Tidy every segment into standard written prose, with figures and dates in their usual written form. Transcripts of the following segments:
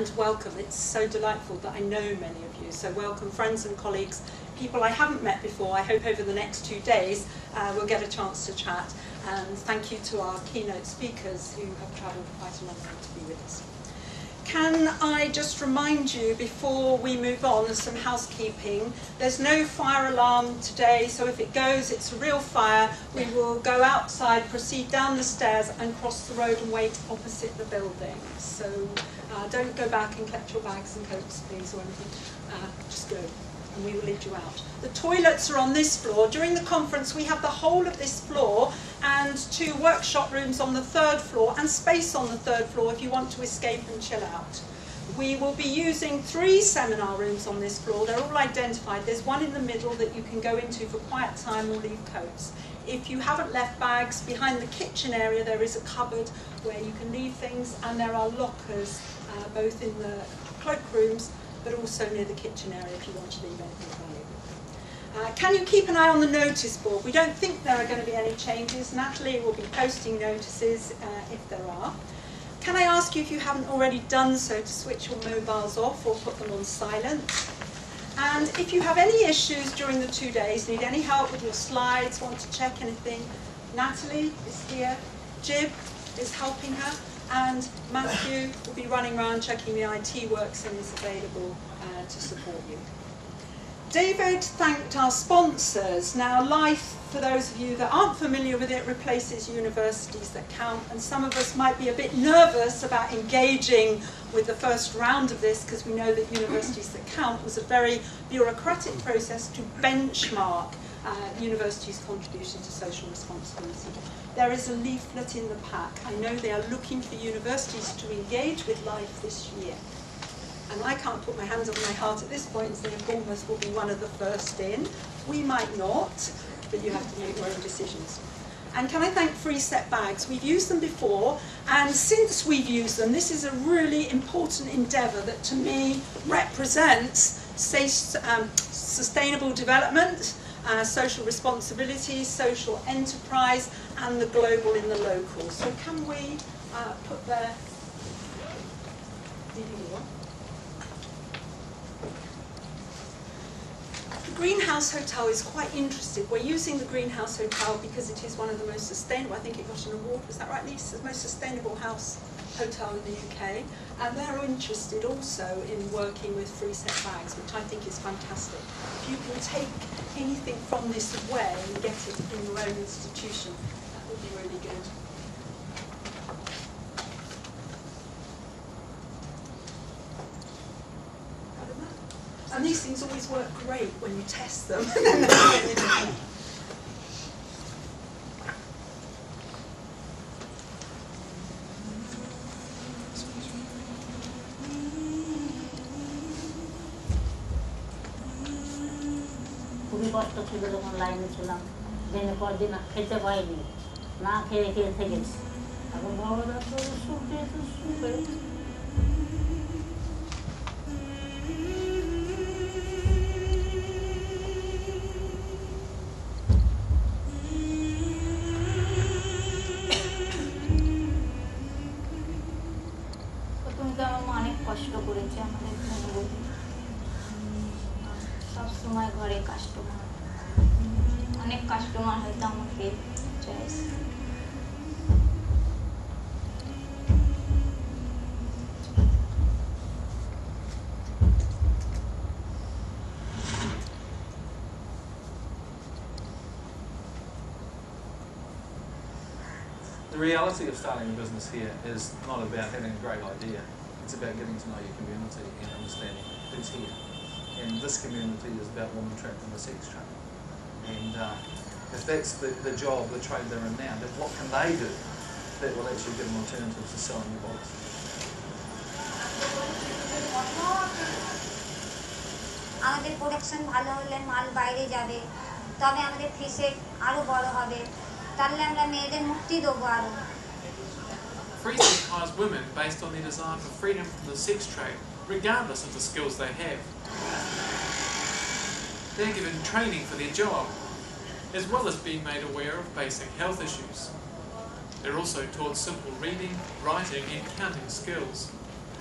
and welcome. It's so delightful that I know many of you. So welcome friends and colleagues, people I haven't met before. I hope over the next 2 days we'll get a chance to chat. And thank you to our keynote speakers who have travelled quite a long way to be with us. Can I just remind you before we move on of some housekeeping? There's no fire alarm today, so if it goes, it's a real fire. We will go outside, proceed down the stairs and cross the road and wait opposite the building. So don't go back and collect your bags and coats, please, or anything. Just go and we will lead you out. The toilets are on this floor. During the conference we have the whole of this floor and 2 workshop rooms on the 3rd floor and space on the 3rd floor if you want to escape and chill out. We will be using 3 seminar rooms on this floor. They're all identified. There's one in the middle that you can go into for quiet time or leave coats. If you haven't left bags, behind the kitchen area there is a cupboard where you can leave things, and there are lockers both in the cloak rooms but also near the kitchen area if you want to leave anything valuable. Can you keep an eye on the notice board? We don't think there are going to be any changes. Natalie will be posting notices if there are. Can I ask you, if you haven't already done so, to switch your mobiles off or put them on silent? And if you have any issues during the 2 days, need any help with your slides, want to check anything, Natalie is here, Jib is helping her, and Matthew will be running around checking the IT works and is available to support you. David thanked our sponsors. Now, LIFE, for those of you that aren't familiar with it, replaces Universities That Count, and some of us might be a bit nervous about engaging with the first round of this because we know that Universities That Count was a very bureaucratic process to benchmark universities' contribution to social responsibility. There is a leaflet in the pack. I know they are looking for universities to engage with LIFE this year. And I can't put my hands on my heart at this point and say if Bournemouth will be one of the first in. We might not, but you have to make your own decisions. And can I thank Free Set Bags? We've used them before, and since we've used them, this is a really important endeavour that to me represents sustainable development, social responsibility, social enterprise, and the global in the local. So can we put the DVD on? The Greenhouse Hotel is quite interested. We're using the Greenhouse Hotel because it is one of the most sustainable. I think it got an award, was that right, Lisa? The most sustainable hotel in the UK. And they're interested also in working with Free Set Bags, which I think is fantastic. If you can take anything from this away and get it in your own institution, that would be really good. And these things always work great when you test them. খুবই কষ্ট ছিল যখন লাইনে ছিলাম, দিনের পর দিন খেতে পাইনি, না খেয়ে খেয়ে থেকেছি। এখন বড়রা তো সুখ পেয়েছে, সুখ পেয়েছে। তুমি তো আমার অনেক কষ্ট করেছে আমাদের ভূমিবতী, সবসময় ঘরে কাস্টমার, অনেক কাস্টমার হয়তো আমাকে choice. The reality of starting a business here is not about having a great idea. It's about getting to know your community and understanding who's here. And this community is about women trapped in the sex trade. And if that's the job, the trade they're in now, then what can they do that will actually give them alternatives to selling your bodies? আমাদের production ভালো হলে মাল বাইরে যাবে, তবে আমাদের ফিশে আরো বড় হবে, তাহলে আমরা মেয়েদের মুক্তি দেবো আরো। Free Set hires women based on their desire for freedom from the sex trade, regardless of the skills they have. They're given training for their job, as well as being made aware of basic health issues. They're also taught simple reading, writing and counting skills.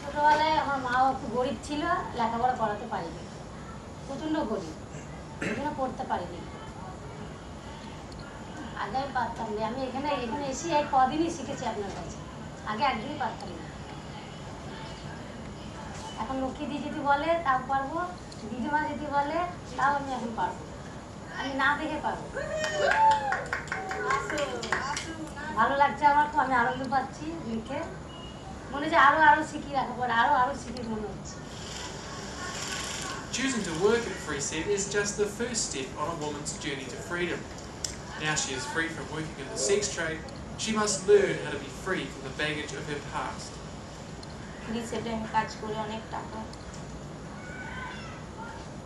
ছোটবেলায় আমার আমার মাও একটু গরিব ছিল, লেখাপড়া করাতে পারিনি, প্রচণ্ড গরিব, ওই জন্য পড়তে পারিনি। আগে আমি পারতাম না, আমি এখানে এসে এই কদিনই শিখেছি আপনার কাছে, আগে একদমই পারতাম না। এখন লক্ষ্মী দি যদি বলে তাও পারবো, দিদিমা যদি বলে তাও আমি এখন পারবো, আমি না দেখে পারবো। ভালো লাগছে আমার, খুব আমি আনন্দ পাচ্ছি লিখে, মনে হচ্ছে আরো শিখি লেখাপড়া, আরো শিখি মনে হচ্ছে। Choosing to work at Free Set is just the first step on a woman's journey to freedom. Now she is free from working in the sex trade, she must learn how to be free from the baggage of her past. Free সেটে আমি কাজ করে অনেক টাকা,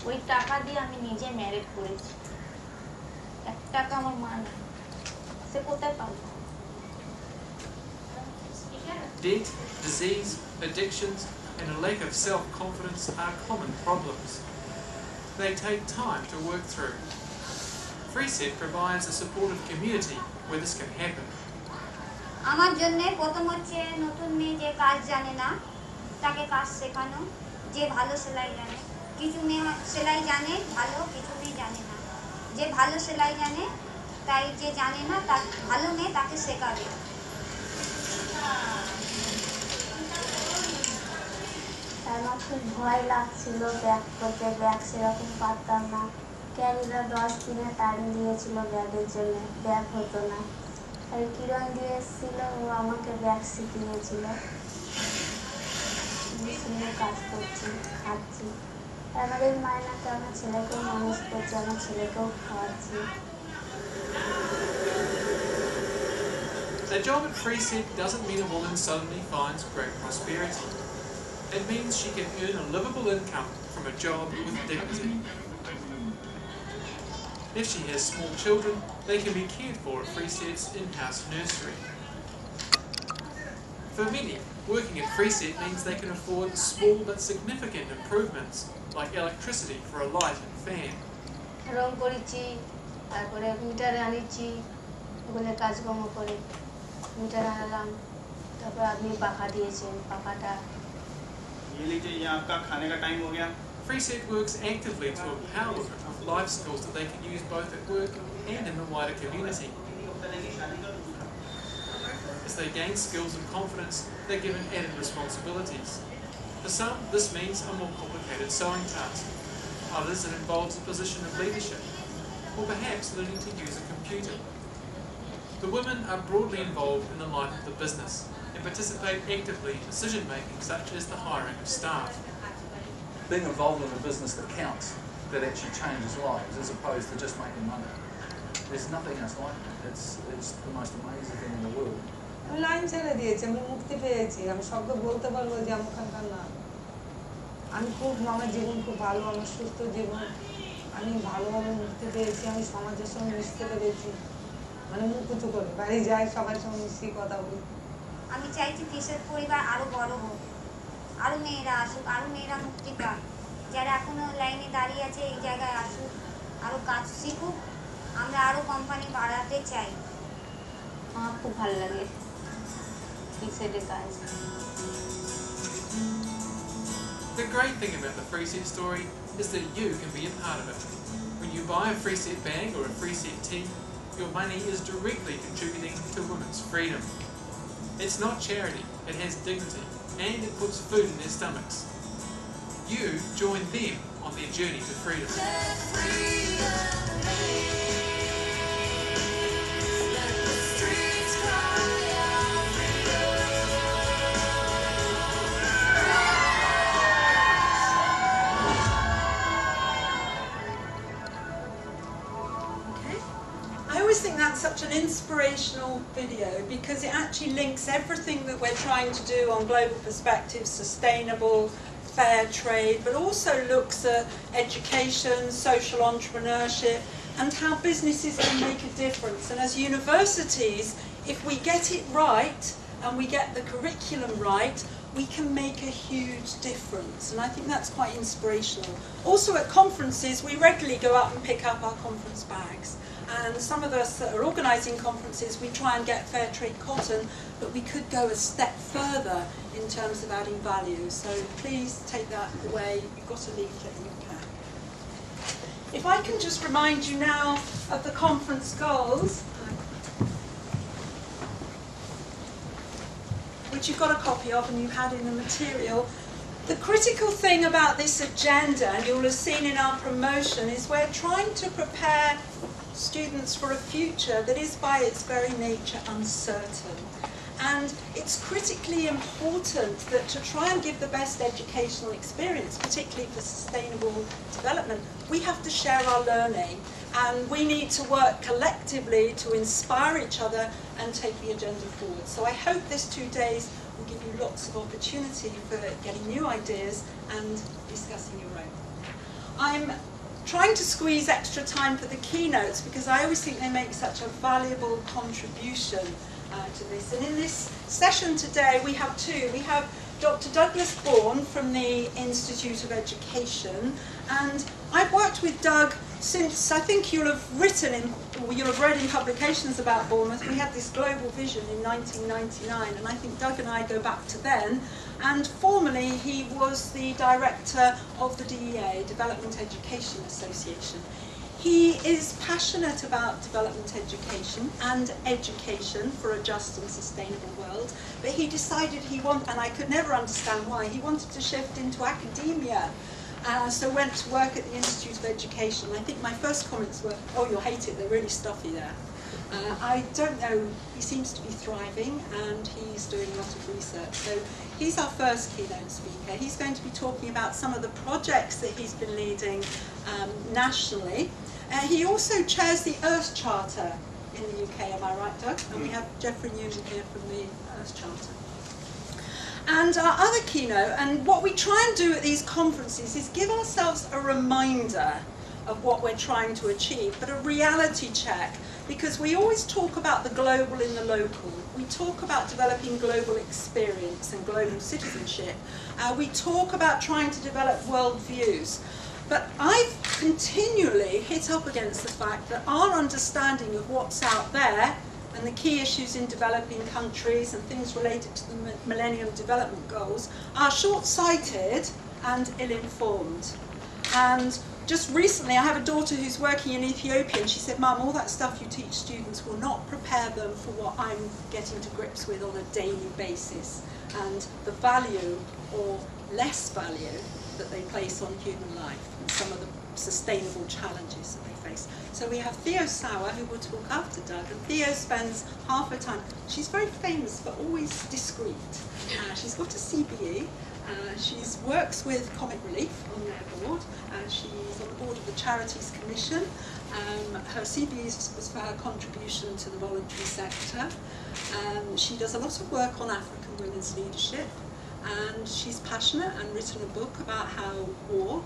ওই টাকা দিয়ে আমি নিজে ম্যারেজ করেছি। 1 টাকা আমার মা নেই, সে কোথায় পাবো? Debt, disease, addictions, and a lack of self-confidence are common problems. They take time to work through. Free Set provides a supportive community where this can happen. আমার জন্য প্রথম হচ্ছে নতুন মেয়ে যে কাজ জানে না তাকে কাজ শেখানো, যে ভালো সেলাই জানে। কিছু মেয়ে সেলাই জানে ভালো, কিছু মেয়ে জানে না। যে ভালো সেলাই জানে তাই যে জানে না তার ভালো মেয়ে তাকে শেখাবে। আমার খুব ভয় লাগছিল ব্যাগ করতে, ব্যাগ সেরকম পারতাম না। ক্যারিরা 10 দিনে টাইম দিয়েছিল ব্যাগের জন্য, ব্যাগ হতো না। আর কিরণ দিয়ে এসেছিল, ও আমাকে ব্যাগ শিখিয়েছিল। কাজ করছি, খাচ্ছি, আমার এই মায়নাকে আমার ছেলেকেও মানুষ করছি, আমার ছেলেকেও খাওয়াচ্ছি। A job at Free Set doesn't mean a woman suddenly finds great prosperity. It means she can earn a livable income from a job with dignity. If she has small children, they can be cared for at Free Set's in-house nursery. For many, working at Free Set means they can afford small but significant improvements, like electricity for a light and fan. রং করেছি, তারপরে metre আনিছি, ওগুলো কাজকর্ম করে metre আনলাম, তারপর আপনি পাখা দিয়েছেন, পাখাটা। ये लीजिए, ये आपका खाने का टाइम हो गया। Free Set works actively to empower women with life skills that they can use both at work and in the wider community. As they gain skills and confidence, they're given added responsibilities. For some, this means a more complicated sewing task. Others, it involves a position of leadership, or perhaps learning to use a computer. The women are broadly involved in the life of the business and participate actively in decision-making such as the hiring of staff. Being involved in a business that counts, that actually changes lives, as opposed to just making money. There's nothing else like it. It's the most amazing thing in the world. আমি line ছেড়ে দিয়েছি, আমি মুক্তি পেয়েছি, আমি শব্দ বলতে পারবো যে আমি ওখানকার না। আমি খুব, আমার জীবন খুব ভালো, আমার সুস্থ জীবন, আমি ভালোভাবে মুক্তি পেয়েছি, আমি সমাজের সঙ্গে মিশতে পেরেছি, মানে মুখ উঁচু করে বাড়ি যাই, সবার সঙ্গে মিশি, কথা বলি। আমি চাইছি ফিশের পরিবার আরো বড় হোক, আরো মেয়েরা আসুক, আরো মেয়েরা মুক্তি পাক, যারা এখনো লাইনে দাঁড়িয়ে আছে এই জায়গায় আসুক, আরো কাজ শিখুক, আমরা আরো কোম্পানি বাড়াতে চাই। আমার খুব ভালো লাগে ফ্রি সেটের কাজ। The great thing about the Free Set story is that you can be a part of it. When you buy a Free Set bag or a Free Set tee, your money is directly contributing to women's freedom. It's not charity, it has dignity, and it puts food in their stomachs. You join them on their journey to freedom. I think that's such an inspirational video because it actually links everything that we're trying to do on global perspective, sustainable, fair trade, but also looks at education, social entrepreneurship, and how businesses can make a difference. And as universities, if we get it right and we get the curriculum right, we can make a huge difference. And I think that's quite inspirational. Also at conferences, we regularly go out and pick up our conference bags. And some of us that are organising conferences, we try and get fair trade cotton, but we could go a step further in terms of adding value. So please take that away. You've got a leaflet in your pack. If I can just remind you now of the conference goals, which you've got a copy of and you've had in the material. The critical thing about this agenda, and you'll have seen in our promotion, is we're trying to prepare students for a future that is by its very nature uncertain. And it's critically important that to try and give the best educational experience, particularly for sustainable development, we have to share our learning, and we need to work collectively to inspire each other and take the agenda forward. So I hope this 2 days will give you lots of opportunity for getting new ideas and discussing your own. I'm trying to squeeze extra time for the keynotes because I always think they make such a valuable contribution to this. And in this session today we have two. We have Dr. Douglas Bourne from the Institute of Education, and I've worked with Doug since, I think you'll have read in publications about Bournemouth. We had this global vision in 1999, and I think Doug and I go back to then. And formerly he was the director of the DEA, Development Education Association. He is passionate about development education and education for a just and sustainable world, but he decided and I could never understand why, he wanted to shift into academia. So went to work at the Institute of Education. I think my first comments were, oh, you'll hate it, they're really stuffy there. I don't know, he seems to be thriving and he's doing a lot of research. So he's our first keynote speaker. He's going to be talking about some of the projects that he's been leading nationally. He also chairs the Earth Charter in the UK, am I right, Doug? And we have Geoffrey Newman here from the Earth Charter. And our other keynote, and what we try and do at these conferences is give ourselves a reminder of what we're trying to achieve, but a reality check, because we always talk about the global in the local. We talk about developing global experience and global citizenship. We talk about trying to develop world views. But I've continually hit up against the fact that our understanding of what's out there and the key issues in developing countries and things related to the Millennium Development Goals are short-sighted and ill-informed. And just recently, I have a daughter who's working in Ethiopia, and she said, Mum, all that stuff you teach students will not prepare them for what I'm getting to grips with on a daily basis, and the value or less value that they place on human life and some of the sustainable challenges that they face. So we have Theo Sauer, who will talk after Doug, and Theo spends half her time, she's very famous but always discreet. She's got a CBE, she works with Comic Relief on their board, she's on the board of the Charities Commission. Her CBE was for her contribution to the voluntary sector. She does a lot of work on African women's leadership, and she's passionate and written a book about how war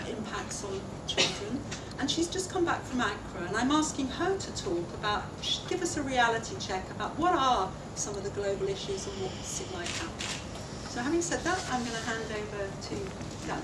impacts on children. And she's just come back from Accra, and I'm asking her to talk about, give us a reality check about what are some of the global issues and what's it like out there. So having said that, I'm going to hand over to Doug.